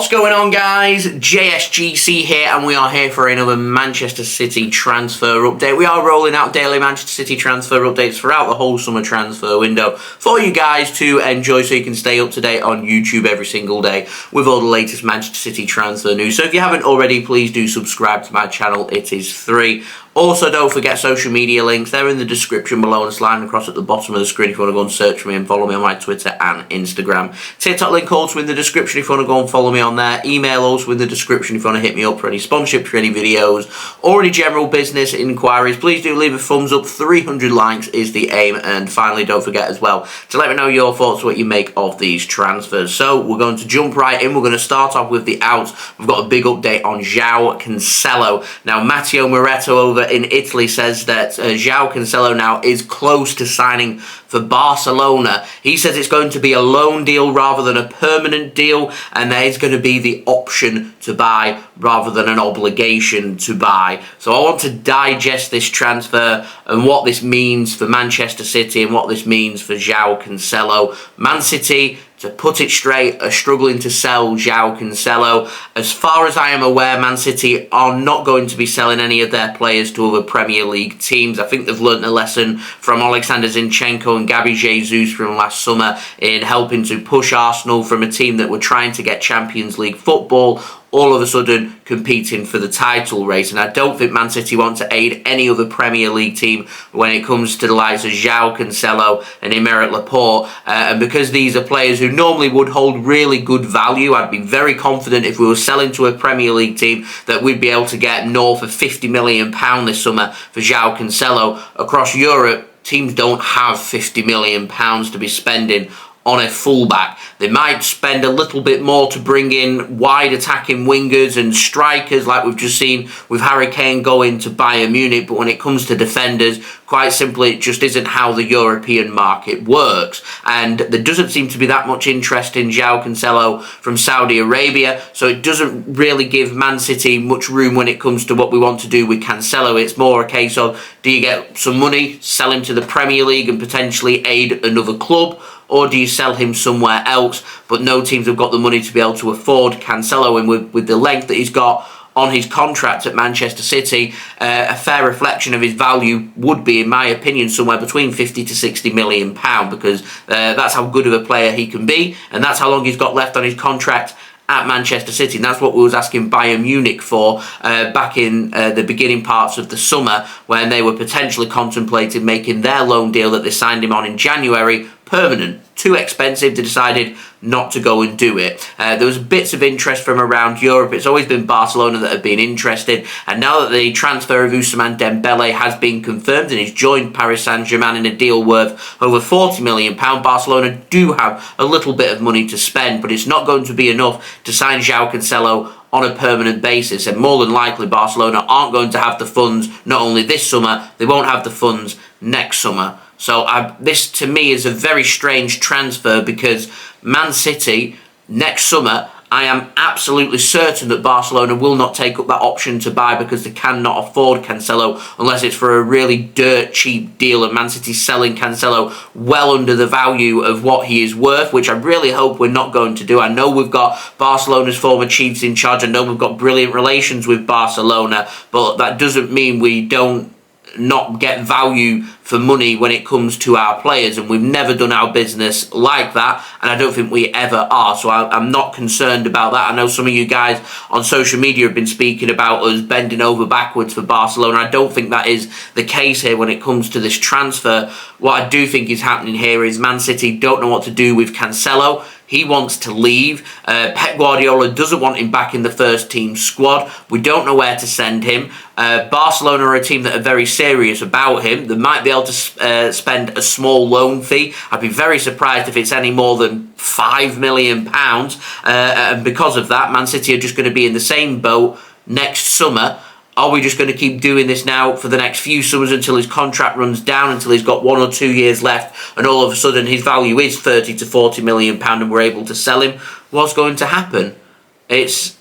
What's going on, guys? JSGC here, and we are here for another Manchester City transfer update. We are rolling out daily Manchester City transfer updates throughout the whole summer transfer window for you guys to enjoy, so you can stay up to date on YouTube every single day with all the latest Manchester City transfer news. So if you haven't already, please do subscribe to my channel. It is free. Also, don't forget social media links. They're in the description below and sliding across at the bottom of the screen if you want to go and search for me and follow me on my Twitter and Instagram. TikTok link also in the description if you want to go and follow me on there. Email also in the description if you want to hit me up for any sponsorships, for any videos, or any general business inquiries. Please do leave a thumbs up. 300 likes is the aim. And finally, don't forget as well to let me know your thoughts, what you make of these transfers. So we're going to jump right in. We're going to start off with the outs. We've got a big update on Joao Cancelo. Now, Matteo Moretto over in Italy says that Joao Cancelo now is close to signing for Barcelona. He says it's going to be a loan deal rather than a permanent deal, and there is going to be the option to buy rather than an obligation to buy. So I want to digest this transfer and what this means for Manchester City and what this means for Joao Cancelo. Man City, to put it straight, are struggling to sell Joao Cancelo. As far as I am aware, Man City are not going to be selling any of their players to other Premier League teams. I think they've learnt a lesson from Alexander Zinchenko and Gabi Jesus from last summer in helping to push Arsenal from a team that were trying to get Champions League football, all of a sudden competing for the title race. And I don't think Man City want to aid any other Premier League team when it comes to the likes of Joao Cancelo and Aymeric Laporte. And because these are players who normally would hold really good value, I'd be very confident if we were selling to a Premier League team that we'd be able to get north of £50 million this summer for Joao Cancelo. Across Europe, teams don't have £50 million to be spending on a fullback. They might spend a little bit more to bring in wide attacking wingers and strikers like we've just seen with Harry Kane going to Bayern Munich, but when it comes to defenders, quite simply, it just isn't how the European market works. And there doesn't seem to be that much interest in Joao Cancelo from Saudi Arabia, so it doesn't really give Man City much room when it comes to what we want to do with Cancelo. It's more a case of, do you get some money, sell him to the Premier League and potentially aid another club, or do you sell him somewhere else? But no teams have got the money to be able to afford Cancelo, and with the length that he's got on his contract at Manchester City, a fair reflection of his value would be, in my opinion, somewhere between 50 to 60 million pound, because that's how good of a player he can be, and that's how long he's got left on his contract at Manchester City. And that's what we was asking Bayern Munich for back in the beginning parts of the summer, when they were potentially contemplating making their loan deal that they signed him on in January permanent. Too expensive. They decided not to go and do it. There was bits of interest from around Europe. It's always been Barcelona that have been interested, and now that the transfer of Ousmane Dembele has been confirmed and he's joined Paris Saint-Germain in a deal worth over £40 million, Barcelona do have a little bit of money to spend, but it's not going to be enough to sign Joao Cancelo on a permanent basis, and more than likely Barcelona aren't going to have the funds not only this summer, they won't have the funds next summer. So this, to me, is a very strange transfer, because Man City, next summer, I am absolutely certain that Barcelona will not take up that option to buy, because they cannot afford Cancelo unless it's for a really dirt cheap deal, and Man City's selling Cancelo well under the value of what he is worth, which I really hope we're not going to do. I know we've got Barcelona's former chiefs in charge. I know we've got brilliant relations with Barcelona, but that doesn't mean we don't not get value for money when it comes to our players, and we've never done our business like that, and I don't think we ever are. So I'm not concerned about that. I know some of you guys on social media have been speaking about us bending over backwards for Barcelona. I don't think that is the case here when it comes to this transfer. What I do think is happening here is Man City don't know what to do with Cancelo. He wants to leave. Pep Guardiola doesn't want him back in the first team squad. We don't know where to send him. Barcelona are a team that are very serious about him. They might be able to spend a small loan fee. I'd be very surprised if it's any more than £5 million. And because of that, Man City are just going to be in the same boat next summer. Are we just going to keep doing this now for the next few summers until his contract runs down, until he's got 1 or 2 years left, and all of a sudden his value is 30 to 40 million pound and we're able to sell him? What's going to happen? It's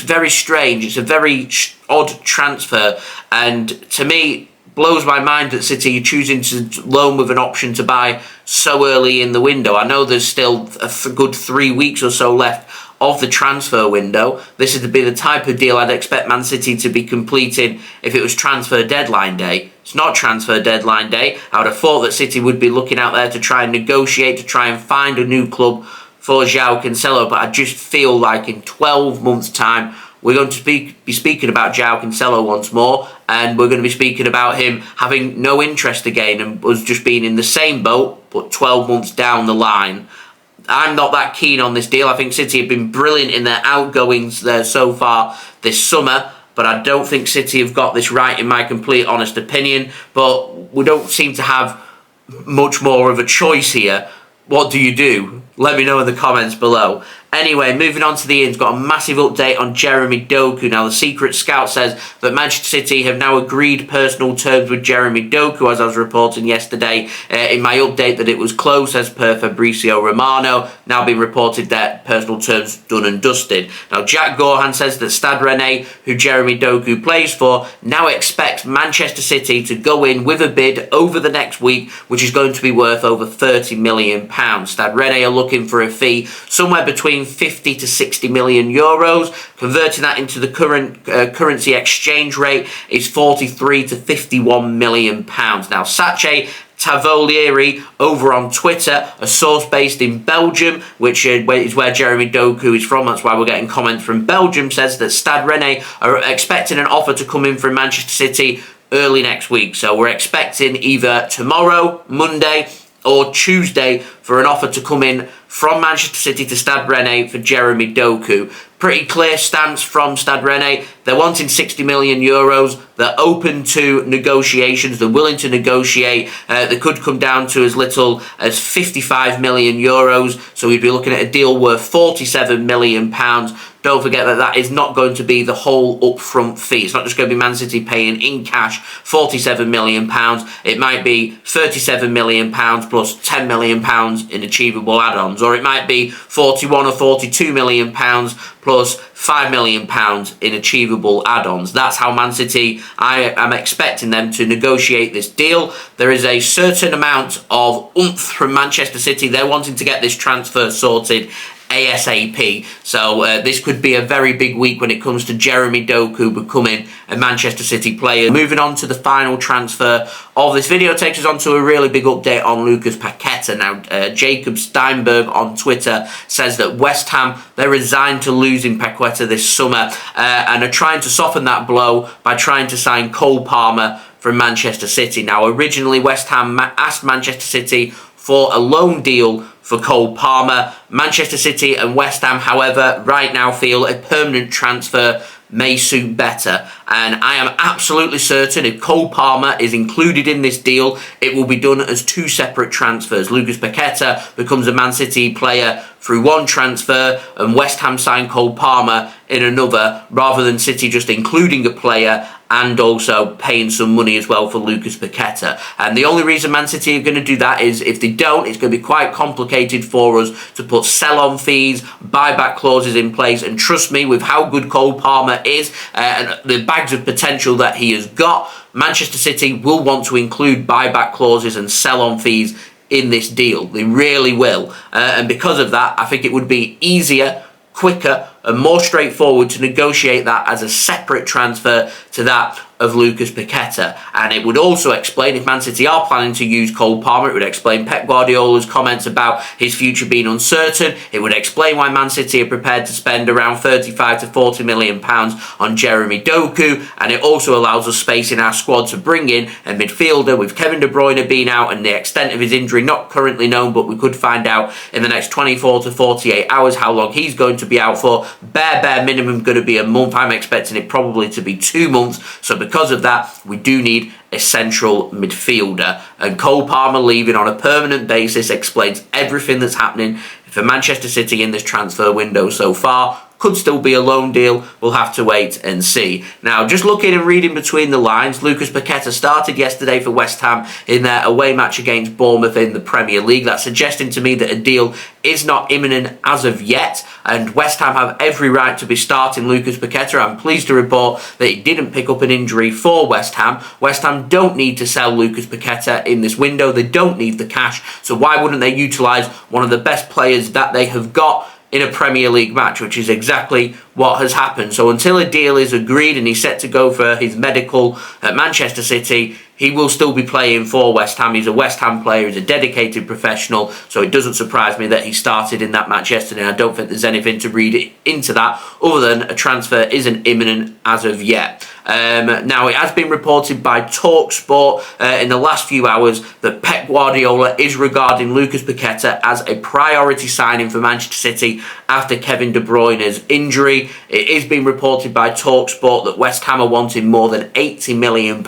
very strange. It's a very odd transfer, and to me, blows my mind that City are choosing to loan with an option to buy so early in the window. I know there's still a good 3 weeks or so left of the transfer window. This would be the type of deal I'd expect Man City to be completing if it was transfer deadline day. It's not transfer deadline day. I would have thought that City would be looking out there to try and negotiate, to try and find a new club for Joao Cancelo, but I just feel like in 12 months' time, we're going to be speaking about Joao Cancelo once more, and we're going to be speaking about him having no interest again and us just being in the same boat, but 12 months down the line. I'm not that keen on this deal. I think City have been brilliant in their outgoings there so far this summer, but I don't think City have got this right in my complete honest opinion. But we don't seem to have much more of a choice here. What do you do? Let me know in the comments below. Anyway, moving on to the ins, got a massive update on Jeremy Doku. Now, the secret scout says that Manchester City have now agreed personal terms with Jeremy Doku, as I was reporting yesterday in my update that it was close as per Fabrizio Romano. Now being reported that personal terms done and dusted. Now, Jack Gaughan says that Stade Rennais, who Jeremy Doku plays for, now expects Manchester City to go in with a bid over the next week, which is going to be worth over £30 million. Stade Rennais are looking for a fee somewhere between 50 to 60 million euros. Converting that into the current currency exchange rate is 43 to 51 million pounds. Now, Sachets Tavolieri over on Twitter, a source based in Belgium, which is where Jeremy Doku is from. That's why we're getting comments from Belgium. Says that Stade Rennais are expecting an offer to come in from Manchester City early next week. So we're expecting either tomorrow, Monday, or Tuesday for an offer to come in from Manchester City to Stade Rennais for Jeremy Doku. Pretty clear stance from Stade Rennais. They're wanting 60 million euros. They're open to negotiations. They're willing to negotiate. They could come down to as little as 55 million euros. So we'd be looking at a deal worth 47 million pounds. Don't forget that that is not going to be the whole upfront fee. It's not just going to be Man City paying in cash 47 million pounds. It might be 37 million pounds plus 10 million pounds in achievable add-ons, or it might be 41 or 42 million pounds plus 5 million pounds in achievable add-ons. That's how Man City, I am expecting them to negotiate this deal. There is a certain amount of oomph from Manchester City. They're wanting to get this transfer sorted ASAP. So this could be a very big week when it comes to Jeremy Doku becoming a Manchester City player. Moving on to the final transfer of this video takes us on to a really big update on Lucas Paqueta. Now, Jacob Steinberg on Twitter says that West Ham, they're resigned to losing Paqueta this summer and are trying to soften that blow by trying to sign Cole Palmer from Manchester City. Now, originally West Ham asked Manchester City for a loan deal for Cole Palmer. Manchester City and West Ham, however, right now feel a permanent transfer may suit better. And I am absolutely certain if Cole Palmer is included in this deal, it will be done as two separate transfers. Lucas Paqueta becomes a Man City player through one transfer and West Ham sign Cole Palmer in another, rather than City just including a player and also paying some money as well for Lucas Paqueta. And the only reason Man City are going to do that is if they don't, it's going to be quite complicated for us to put sell-on fees, buyback clauses in place. And trust me, with how good Cole Palmer is and the bags of potential that he has got, Manchester City will want to include buyback clauses and sell-on fees in this deal. They really will. And because of that, I think it would be easier, quicker and more straightforward to negotiate that as a separate transfer to that of Lucas Paqueta. And it would also explain, if Man City are planning to use Cole Palmer, it would explain Pep Guardiola's comments about his future being uncertain. It would explain why Man City are prepared to spend around 35 to 40 million pounds on Jeremy Doku. And it also allows us space in our squad to bring in a midfielder with Kevin De Bruyne being out and the extent of his injury not currently known, but we could find out in the next 24 to 48 hours how long he's going to be out for. Bare minimum going to be a month. I'm expecting it probably to be 2 months. So because of that, we do need a central midfielder. And Cole Palmer leaving on a permanent basis explains everything that's happening for Manchester City in this transfer window so far. Could still be a loan deal. We'll have to wait and see. Now, just looking and reading between the lines, Lucas Paqueta started yesterday for West Ham in their away match against Bournemouth in the Premier League. That's suggesting to me that a deal is not imminent as of yet, and West Ham have every right to be starting Lucas Paqueta. I'm pleased to report that he didn't pick up an injury for West Ham. West Ham don't need to sell Lucas Paqueta in this window. They don't need the cash, so why wouldn't they utilise one of the best players that they have got in a Premier League match, which is exactly what has happened. So until a deal is agreed and he's set to go for his medical at Manchester City, he will still be playing for West Ham. He's a West Ham player, he's a dedicated professional, so it doesn't surprise me that he started in that match yesterday. I don't think there's anything to read into that other than a transfer isn't imminent as of yet. Now, it has been reported by TalkSport in the last few hours that Pep Guardiola is regarding Lucas Paqueta as a priority signing for Manchester City after Kevin De Bruyne's injury. It is being reported by TalkSport that West Ham are wanting more than £80 million.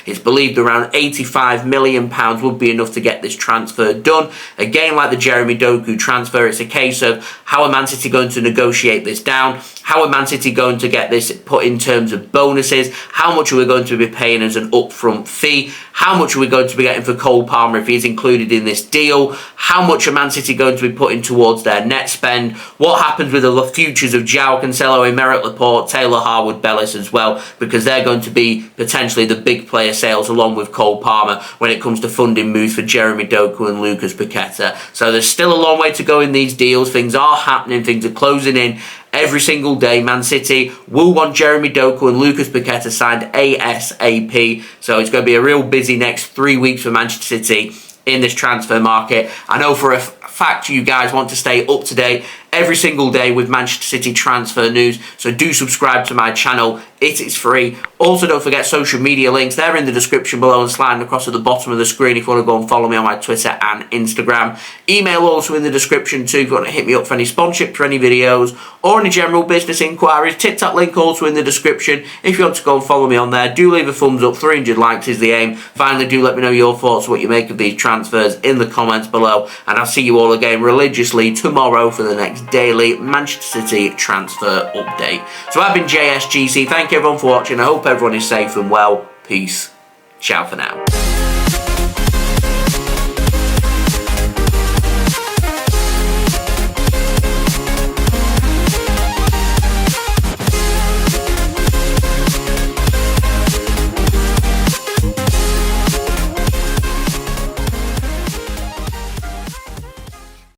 It's believed around £85 million would be enough to get this transfer done. Again, like the Jeremy Doku transfer, it's a case of how are Man City going to negotiate this down? How are Man City going to get this put in terms of bonuses? How much are we going to be paying as an upfront fee? How much are we going to be getting for Cole Palmer if he's included in this deal? How much are Man City going to be putting towards their net spend? What happens with the futures of Joao Cancelo, Moretto, Laporte, Taylor, Harwood, Bellis as well? Because they're going to be potentially the big player sales along with Cole Palmer when it comes to funding moves for Jeremy Doku and Lucas Paqueta. So there's still a long way to go in these deals. Things are happening. Things are closing in. Every single day, Man City will want Jeremy Doku and Lucas Paqueta signed ASAP. So it's going to be a real busy next 3 weeks for Manchester City in this transfer market. I know for a fact you guys want to stay up to date every single day with Manchester City transfer news, so do subscribe to my channel. It is free. Also, don't forget social media links. They're in the description below and sliding across at the bottom of the screen if you want to go and follow me on my Twitter and Instagram. Email also in the description too if you want to hit me up for any sponsorship for any videos or any general business inquiries. TikTok link also in the description if you want to go and follow me on there. Do leave a thumbs up. 300 likes is the aim. Finally, do let me know your thoughts, what you make of these transfers in the comments below, and I'll see you all again religiously tomorrow for the next daily Manchester City transfer update. So I've been JSGC. Thank you everyone for watching. I hope everyone is safe and well. Peace. Ciao for now.